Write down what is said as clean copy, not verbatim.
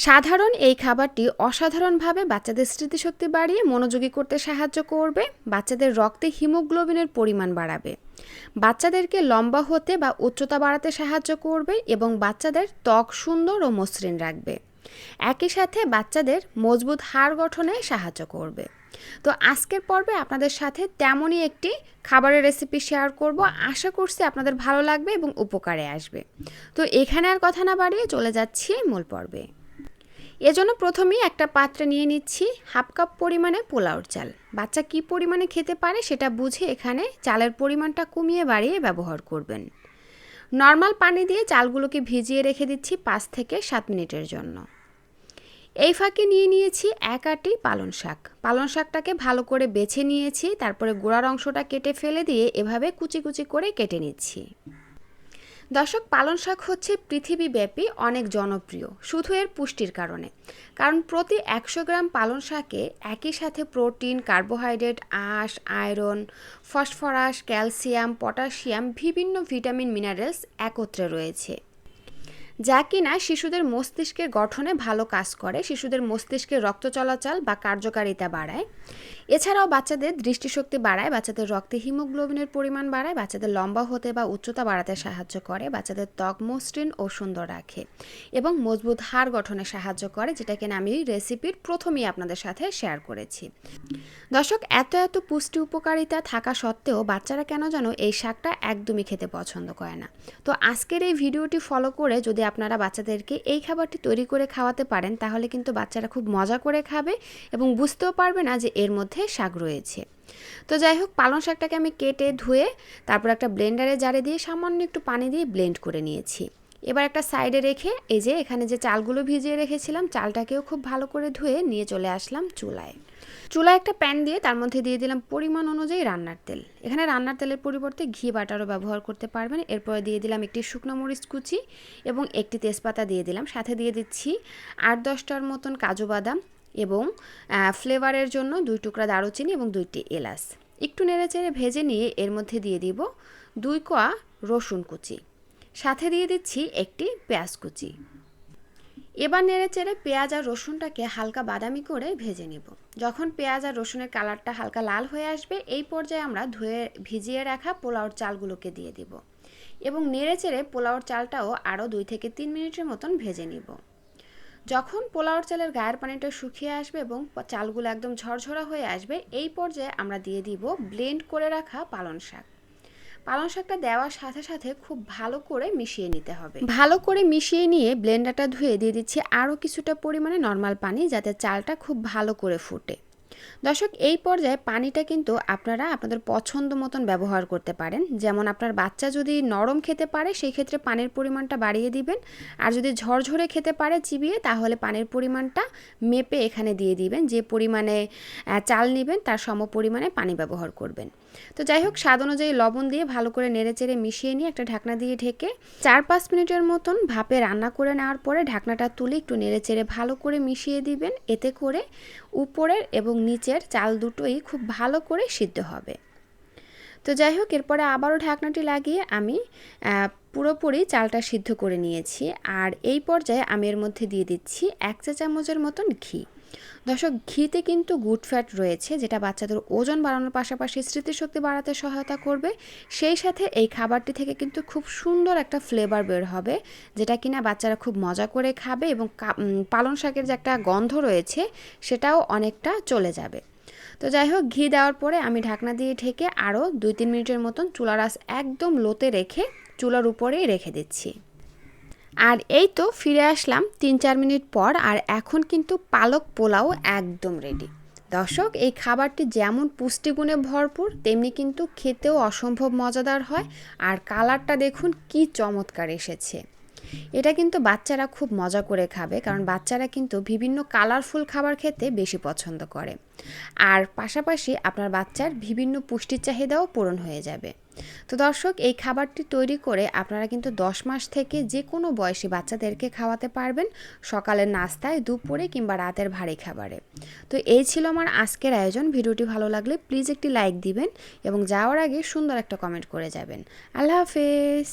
সাধারণ এই খাবারটি অসাধারণভাবে বাচ্চাদের স্মৃতিশক্তি বাড়িয়ে মনোযোগী করতে সাহায্য করবে, বাচ্চাদের রক্তে হিমোগ্লোবিনের পরিমাণ বাড়াবে, বাচ্চাদেরকে লম্বা হতে বা উচ্চতা বাড়াতে সাহায্য করবে এবং বাচ্চাদের ত্বক সুন্দর ও মসৃণ রাখবে। একই সাথে বাচ্চাদের মজবুত হাড় গঠনে সাহায্য করবে। তো আজকের পর্বে আপনাদের সাথে তেমনই একটি খাবারের রেসিপি শেয়ার করব। আশা করছি আপনাদের ভালো লাগবে এবং উপকারে আসবে। তো এখানে আর কথা না বাড়িয়ে চলে যাচ্ছি মূল পর্বে। এজন্য প্রথমেই একটা পাত্রে নিয়ে নিচ্ছি হাফ কাপ পরিমাণে পোলাওর চাল। বাচ্চা কি পরিমাণে খেতে পারে সেটা বুঝে এখানে চালের পরিমাণটা কমিয়ে বাড়িয়ে ব্যবহার করবেন। নর্মাল পানি দিয়ে চালগুলোকে ভিজিয়ে রেখে দিচ্ছি 5 থেকে 7 মিনিটের জন্য। এই ফাঁকে নিয়ে নিয়েছি এক আঁটি পালং শাক। পালং শাকটাকে ভালো করে বেছে নিয়েছি, তারপরে গোড়ার অংশটা কেটে ফেলে দিয়ে এভাবে কুচি কুচি করে কেটে নিচ্ছি। দর্শক, পালং শাক হচ্ছে পৃথিবীব্যাপী অনেক জনপ্রিয় শুধু এর পুষ্টির কারণে। কারণ প্রতি 100 গ্রাম পালং শাকে একই সাথে প্রোটিন, কার্বোহাইড্রেট, আঁশ, আয়রন, ফসফরাস, ক্যালসিয়াম, পটাশিয়াম, বিভিন্ন ভিটামিন, মিনারেলস একত্রে রয়েছে, যা কিনা শিশুদের মস্তিষ্কের গঠনে ভালো কাজ করে, শিশুদের মস্তিষ্কের রক্ত চলাচল বা কার্যকারিতা বাড়ায়। এছাড়াও বাচ্চাদের দৃষ্টিশক্তি বাড়ায়, বাচ্চাদের রক্তে হিমোগ্লোবিনের পরিমাণ বাড়ায়, বাচ্চাদের লম্বা হতে বা উচ্চতা বাড়াতে সাহায্য করে, বাচ্চাদের ত্বক মসৃণ ও সুন্দর রাখে এবং মজবুত হাড় গঠনে সাহায্য করে, যেটা কিনা আমি রেসিপির প্রথমেই আপনাদের সাথে শেয়ার করেছি। দর্শক, এত এত পুষ্টি উপকারিতা থাকা সত্ত্বেও বাচ্চারা কেন যেন এই শাকটা একদমই খেতে পছন্দ করে না। তো আজকের এই ভিডিওটি ফলো করে যদি আপনারা বাচ্চাদেরকে এই খাবারটি তৈরি করে খাওয়াতে পারেন, তাহলে কিন্তু বাচ্চারা খুব মজা করে খাবে এবং বুঝতেও পারবে না যে এর মধ্যে শাক রয়েছে। তো যাই হোক, পালং শাকটাকে আমি কেটে ধুয়ে তারপর একটা ব্লেন্ডারে জারে দিয়ে সামান্য একটু পানি দিয়ে ব্লেন্ড করে নিয়েছি। এবার একটা সাইডে রেখে এই যে এখানে যে চালগুলো ভিজিয়ে রেখেছিলাম, চালটাকেও খুব ভালো করে ধুয়ে নিয়ে চলে আসলাম চুলায়। চুলায় একটা প্যান দিয়ে তার মধ্যে দিয়ে দিলাম পরিমাণ অনুযায়ী রান্নার তেল। এখানে রান্নার তেলের পরিবর্তে ঘি বাটারও ব্যবহার করতে পারবেন। এরপরে দিয়ে দিলাম একটি শুকনো মরিচ কুচি এবং একটি তেজপাতা দিয়ে দিলাম। সাথে দিয়ে দিচ্ছি 8-10টার মতন কাজু বাদাম এবং ফ্লেভারের জন্য 2 টুকরা দারুচিনি এবং 2টি এলাচ। একটু নেড়েচেড়ে ভেজে নিয়ে এর মধ্যে দিয়ে দিব 2 কোয়া রসুন কুচি, সাথে দিয়ে দিচ্ছি একটি পেঁয়াজ কুচি। এবার নেড়েচেড়ে পেঁয়াজ আর রসুনটাকে হালকা বাদামি করে ভেজে নেব। যখন পেঁয়াজ আর রসুনের কালারটা হালকা লাল হয়ে আসবে, এই পর্যায়ে আমরা ধুয়ে ভিজিয়ে রাখা পোলাওর চালগুলোকে দিয়ে দিব এবং নেড়েচেড়ে পোলাওর চালটাও আরও 2 থেকে 3 মিনিটের মতন ভেজে নিব। যখন পোলাওর চালের গায়ের পানিটা শুকিয়ে আসবে এবং চালগুলো একদম ঝরঝরা হয়ে আসবে, এই পর্যায়ে আমরা দিয়ে দিব ব্লেন্ড করে রাখা পালং শাক। পালং শাকটা দেওয়ার সাথে সাথে খুব ভালো করে মিশিয়ে নিতে হবে। ভালো করে মিশিয়ে নিয়ে ব্লেন্ডারটা ধুয়ে দিয়ে দিচ্ছি আরও কিছুটা পরিমাণে নর্মাল পানি, যাতে চালটা খুব ভালো করে ফুটে। দর্শক, এই পর্যায়ে পানিটা কিন্তু আপনারা আপনাদের পছন্দ মতন ব্যবহার করতে পারেন। যেমন আপনার বাচ্চা যদি নরম খেতে পারে সেই ক্ষেত্রে পানির পরিমাণটা বাড়িয়ে দিবেন, আর যদি ঝরঝরে খেতে পারে চিবিয়ে, তাহলে পানির পরিমাণটা মেপে এখানে দিয়ে দিবেন। যে পরিমাণে চাল নেবেন তার সম পরিমাণে পানি ব্যবহার করবেন। তো যাই হোক, স্বাদ অনুযায়ী লবণ দিয়ে ভালো করে নেড়েচেড়ে মিশিয়ে নিয়ে একটা ঢাকনা দিয়ে ঢেকে 4-5 মিনিটের মতন ভাপে রান্না করে নেওয়ার পরে ঢাকনাটা তুলে একটু নেড়েচেড়ে ভালো করে মিশিয়ে দিবেন। এতে করে উপরের এবং নিচের চাল দুটোই খুব ভালো করে সিদ্ধ হবে। তো যাই হোক, এরপরে আবারও ঢাকনাটি লাগিয়ে আমি পুরোপুরি চালটা সিদ্ধ করে নিয়েছি। আর এই পর্যায়ে আমি এর মধ্যে দিয়ে দিচ্ছি 1 চা চামচের মতন ঘি। দর্শক, ঘিতে কিন্তু গুড ফ্যাট রয়েছে, যেটা বাচ্চাদের ওজন বাড়ানোর পাশাপাশি স্মৃতিশক্তি বাড়াতে সহায়তা করবে। সেই সাথে এই খাবারটি থেকে কিন্তু খুব সুন্দর একটা ফ্লেভার বের হবে, যেটা কিনা বাচ্চারা খুব মজা করে খাবে এবং পালং শাকের যে একটা গন্ধ রয়েছে সেটাও অনেকটা চলে যাবে। তো যাই হোক, ঘি দেওয়ার পরে আমি ঢাকনা দিয়ে ঢেকে আরও 2-3 মিনিটের মতন চুলার আঁচ একদম লোতে রেখে চুলার উপরেই রেখে দিচ্ছি। আর এই তো ফিরে আসলাম 3-4 মিনিট পর, আর এখন কিন্তু পালক পোলাও একদম রেডি। দর্শক, এই খাবারটি যেমন পুষ্টিগুণে ভরপুর, তেমনি কিন্তু খেতেও অসম্ভব মজাদার হয়। আর কালারটা দেখুন কি চমৎকার এসেছে। এটা কিন্তু বাচ্চারা খুব মজা করে খাবে, কারণ বাচ্চারা কিন্তু বিভিন্ন কালারফুল খাবার খেতে বেশি পছন্দ করে। আর পাশাপাশি আপনার বাচ্চার বিভিন্ন পুষ্টির চাহিদাও পূরণ হয়ে যাবে। তো দর্শক, এই খাবারটি তৈরি করে আপনারা কিন্তু 10 মাস থেকে যে কোনো বয়সী বাচ্চাদেরকে খাওয়াতে পারবেন, সকালের নাস্তায়, দুপুরে কিংবা রাতের ভারী খাবারে। তো এই ছিল আমার আজকের আয়োজন। ভিডিওটি ভালো লাগলে প্লিজ একটি লাইক দিবেন এবং যাওয়ার আগে সুন্দর একটা কমেন্ট করে যাবেন। আল্লাহ হাফেজ।